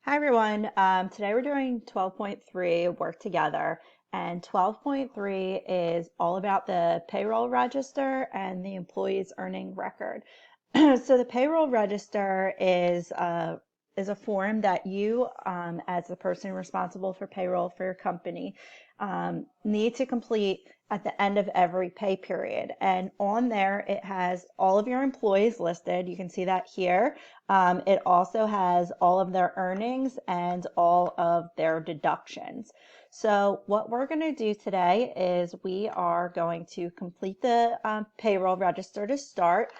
Hi everyone. Today we're doing 12.3 work together, and 12.3 is all about the payroll register and the employee's earning record. So the payroll register is a form that you, as the person responsible for payroll for your company, need to complete at the end of every pay period. And on there, it has all of your employees listed. You can see that here. It also has all of their earnings and all of their deductions. So what we're going to do today is we are going to complete the payroll register to start.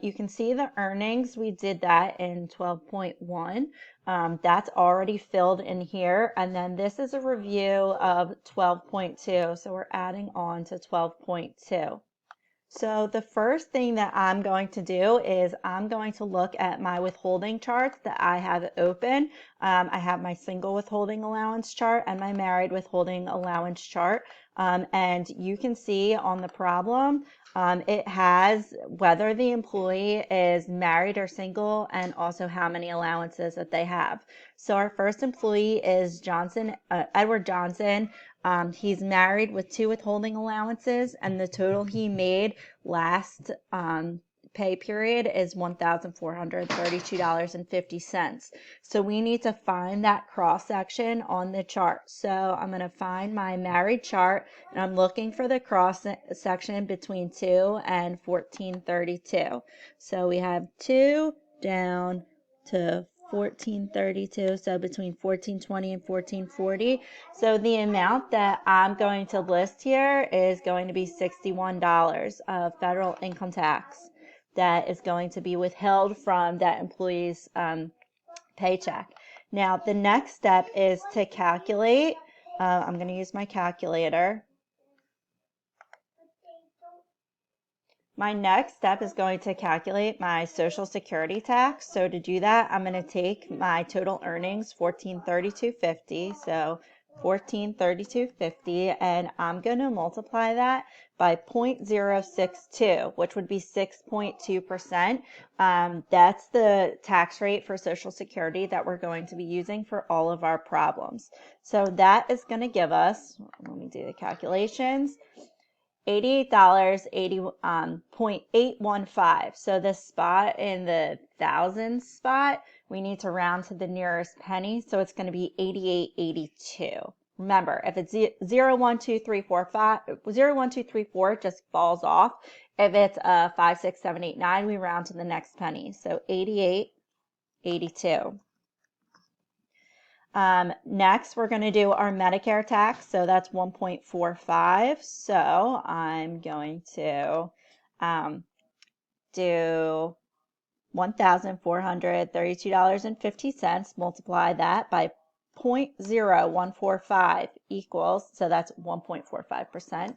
You can see the earnings. We did that in 12.1. That's already filled in here. And then this is a review of 12.2. So we're adding on to 12.2. So the first thing that I'm going to do is I'm going to look at my withholding charts that I have open. I have my single withholding allowance chart and my married withholding allowance chart. And you can see on the problem, it has whether the employee is married or single and also how many allowances that they have. So our first employee is Edward Johnson. He's married with 2 withholding allowances, and the total he made last pay period is $1,432.50. So we need to find that cross section on the chart. So I'm going to find my married chart, and I'm looking for the cross section between 2 and 1432. So we have 2 down to 1432, so between 1420 and 1440. So the amount that I'm going to list here is going to be $61 of federal income tax that is going to be withheld from that employee's paycheck. Now the next step is to calculate. I'm going to use my calculator. My next step is going to calculate my Social Security tax. So to do that, I'm going to take my total earnings, $1,432.50. So $1,432.50, and I'm going to multiply that by 0.062, which would be 6.2%. That's the tax rate for Social Security that we're going to be using for all of our problems. So that is going to give us, let me do the calculations, $88.815. So this spot in the thousands spot, we need to round to the nearest penny. So it's going to be 88.82. Remember, if it's 0, 1, 2, 3, 4, 5, 0, 1, 2, 3, 4, it just falls off. If it's 5, 6, 7, 8, 9, we round to the next penny. So 88.82. Next, we're going to do our Medicare tax. So that's 1.45. So I'm going to do $1,432.50, multiply that by 0.0145 equals, so that's 1.45%.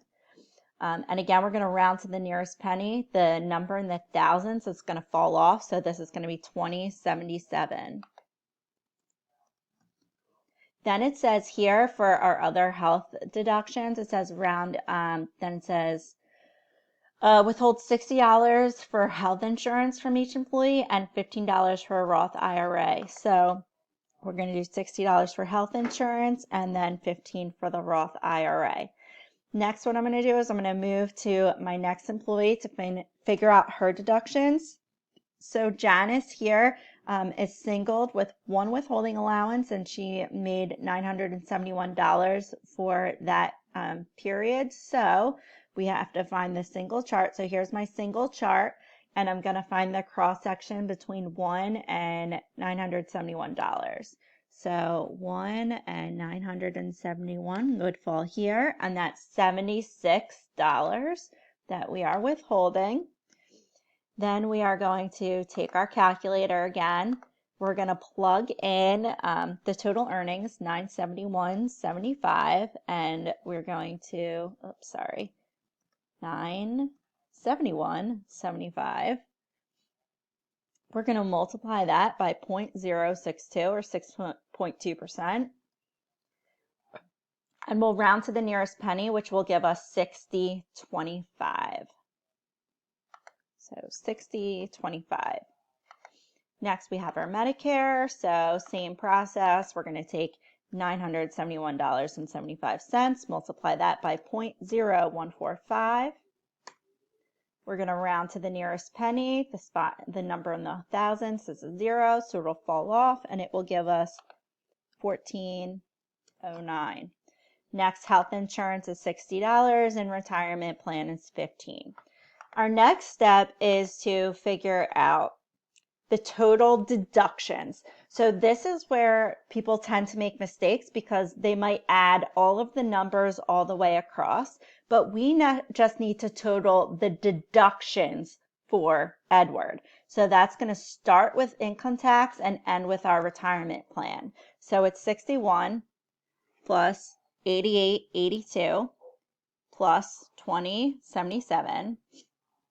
And again, we're going to round to the nearest penny. The number in the thousands is going to fall off, so this is going to be 2077. Then it says here for our other health deductions, it says round, then it says withhold $60 for health insurance from each employee and $15 for a Roth IRA. So we're going to do $60 for health insurance and then $15 for the Roth IRA. Next, what I'm going to do is I'm going to move to my next employee to figure out her deductions. So Janice here is singled with 1 withholding allowance, and she made $971 for that period. So we have to find the single chart. So here's my single chart, and I'm going to find the cross section between 1 and $971. So 1 and 971 would fall here, and that's $76 that we are withholding. Then we are going to take our calculator again. We're going to plug in the total earnings, $971.75, and we're going to, $971.75. We're going to multiply that by 0.062 or 6.2%. And we'll round to the nearest penny, which will give us 60.25. So 60.25. Next, we have our Medicare. So same process. We're going to take $971.75, multiply that by 0.0145. We're going to round to the nearest penny. The number in the thousands is a 0, so it'll fall off, and it will give us $14.09. Next, health insurance is $60 and retirement plan is $15. Our next step is to figure out the total deductions. So this is where people tend to make mistakes because they might add all of the numbers all the way across, but we just need to total the deductions for Edward. So that's going to start with income tax and end with our retirement plan. So it's 61 plus 88.82 plus 20.77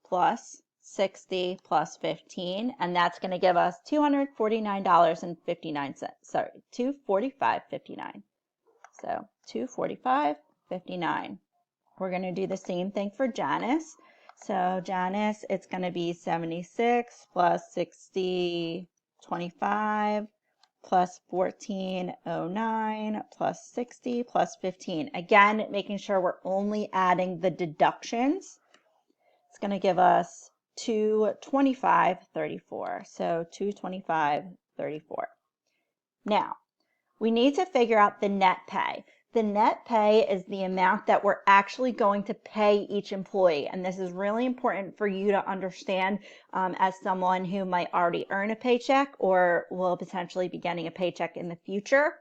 plus 60 plus 15, and that's going to give us $249.59. Sorry, $245.59. So $245.59. We're going to do the same thing for Janice. So Janice, it's going to be 76 plus 60, 25 plus 1409 plus 60 plus 15. Again, making sure we're only adding the deductions. It's going to give us 225.34. So 225.34. Now, we need to figure out the net pay. The net pay is the amount that we're actually going to pay each employee. And this is really important for you to understand as someone who might already earn a paycheck or will potentially be getting a paycheck in the future.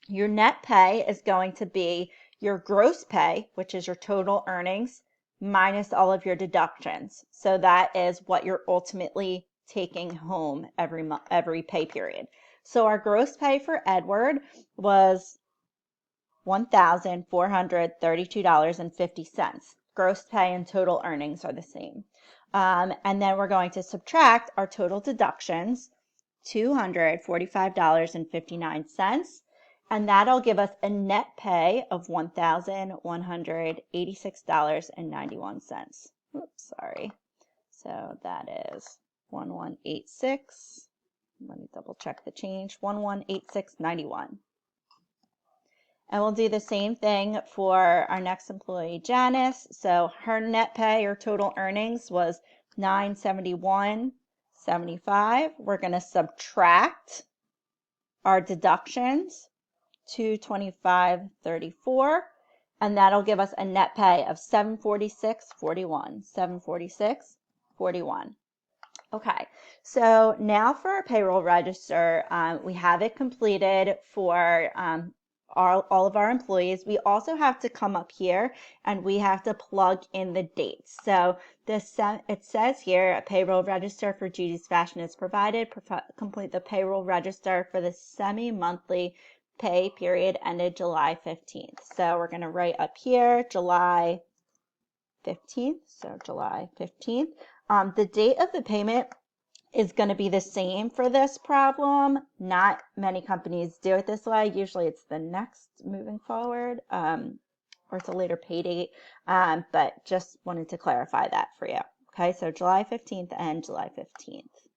Your net pay is going to be your gross pay, which is your total earnings, minus all of your deductions. So that is what you're ultimately taking home every pay period. So our gross pay for Edward was $1,432.50. Gross pay and total earnings are the same. And then we're going to subtract our total deductions, $245.59, and that'll give us a net pay of $1,186.91. Oops, sorry. So that is 1186. Let me double check the change, 1186.91. And we'll do the same thing for our next employee, Janice. So her net pay or total earnings was $971.75. We're going to subtract our deductions, $225.34, and that'll give us a net pay of $746.41. $746.41. Okay, so now for our payroll register, we have it completed for all of our employees. We also have to come up here and we have to plug in the dates. So it says here, a payroll register for Judy's Fashion is provided. Complete the payroll register for the semi-monthly pay period ended July 15th. So we're going to write up here July 15th. So July 15th. The date of the payment is going to be the same for this problem. Not many companies do it this way. Usually it's the next moving forward, or it's a later pay date, but just wanted to clarify that for you. Okay, so July 15th and July 15th.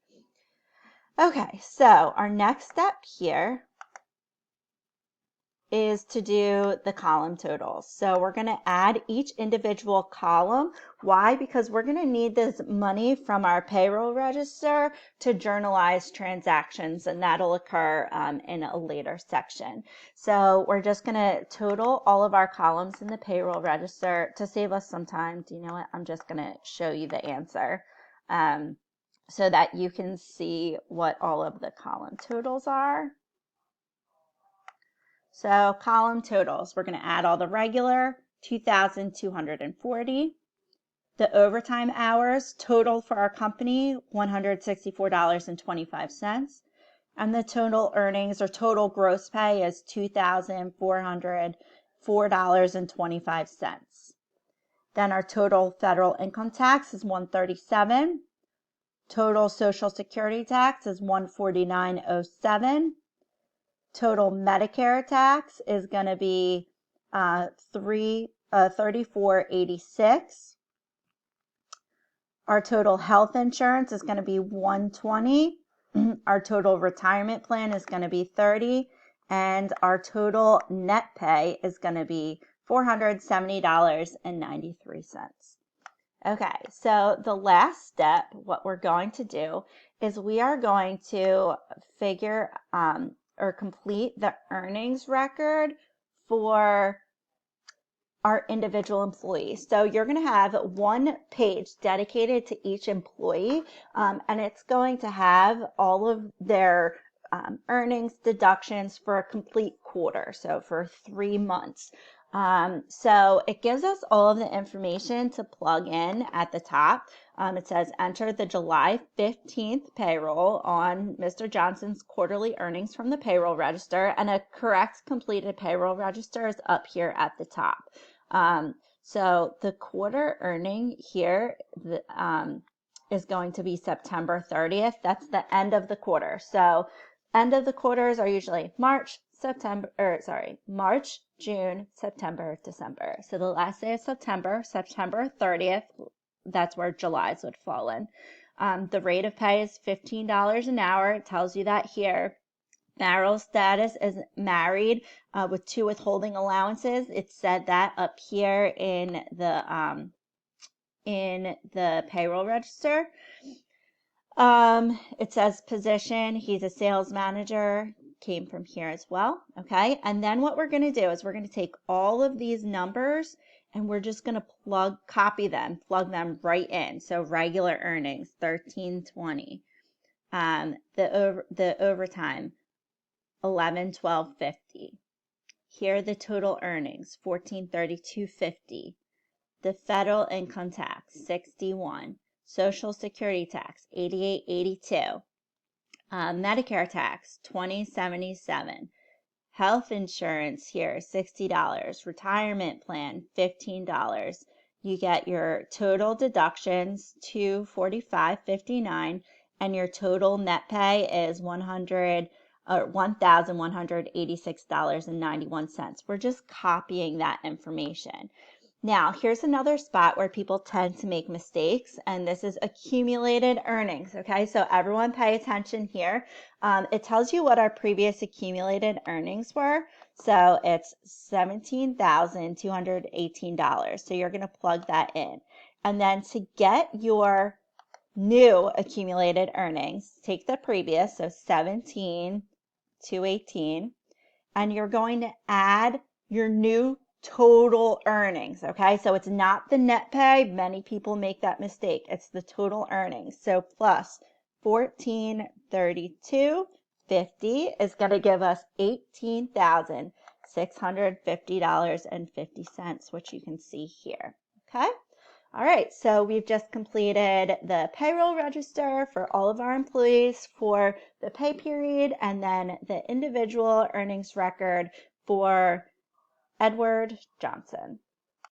Okay, so our next step here is to do the column totals. So we're going to add each individual column. Why? Because we're going to need this money from our payroll register to journalize transactions, and that'll occur in a later section. So we're just going to total all of our columns in the payroll register to save us some time. Do you know what? I'm just going to show you the answer so that you can see what all of the column totals are. So column totals, we're going to add all the regular, 2,240. The overtime hours total for our company, $164.25. And the total earnings or total gross pay is $2,404.25. Then our total federal income tax is $137. Total Social Security tax is $149.07. Total Medicare tax is going to be $34.86. Our total health insurance is going to be $120. Our total retirement plan is going to be 30, and our total net pay is going to be $470.93. Okay, so the last step, what we're going to do is we are going to figure or complete the earnings record for our individual employees. So you're going to have one page dedicated to each employee, and it's going to have all of their earnings deductions for a complete quarter, so for 3 months. So it gives us all of the information to plug in at the top. It says enter the July 15th payroll on Mr. Johnson's quarterly earnings from the payroll register, and a correct completed payroll register is up here at the top. So the quarter earning here is going to be September 30th. That's the end of the quarter. So end of the quarters are usually March, June, September, December. So the last day of September, September 30th, that's where July's would fall in. The rate of pay is $15 an hour. It tells you that here. Marital status is married with 2 withholding allowances. It said that up here in the payroll register. It says position, he's a sales manager, came from here as well. Okay, and then what we're going to do is we're going to take all of these numbers and we're just going to copy them, plug them right in. So regular earnings, $13.20. The overtime, $11.12.50. Here are the total earnings, $14.32.50. The federal income tax, $61. Social security tax, $88.82. Medicare tax, $20.77. Health insurance here, $60. Retirement plan, $15. You get your total deductions, $245.59, and your total net pay is $1,186.91. We're just copying that information. Now, here's another spot where people tend to make mistakes, and this is accumulated earnings, okay? So everyone pay attention here. It tells you what our previous accumulated earnings were. So it's $17,218. So you're going to plug that in. And then to get your new accumulated earnings, take the previous, so 17,218, and you're going to add your new total earnings, okay? So it's not the net pay. Many people make that mistake. It's the total earnings. So plus $1432.50 is going to give us $18,650.50, which you can see here, okay? All right, so we've just completed the payroll register for all of our employees for the pay period, and then the individual earnings record for Edward Johnson.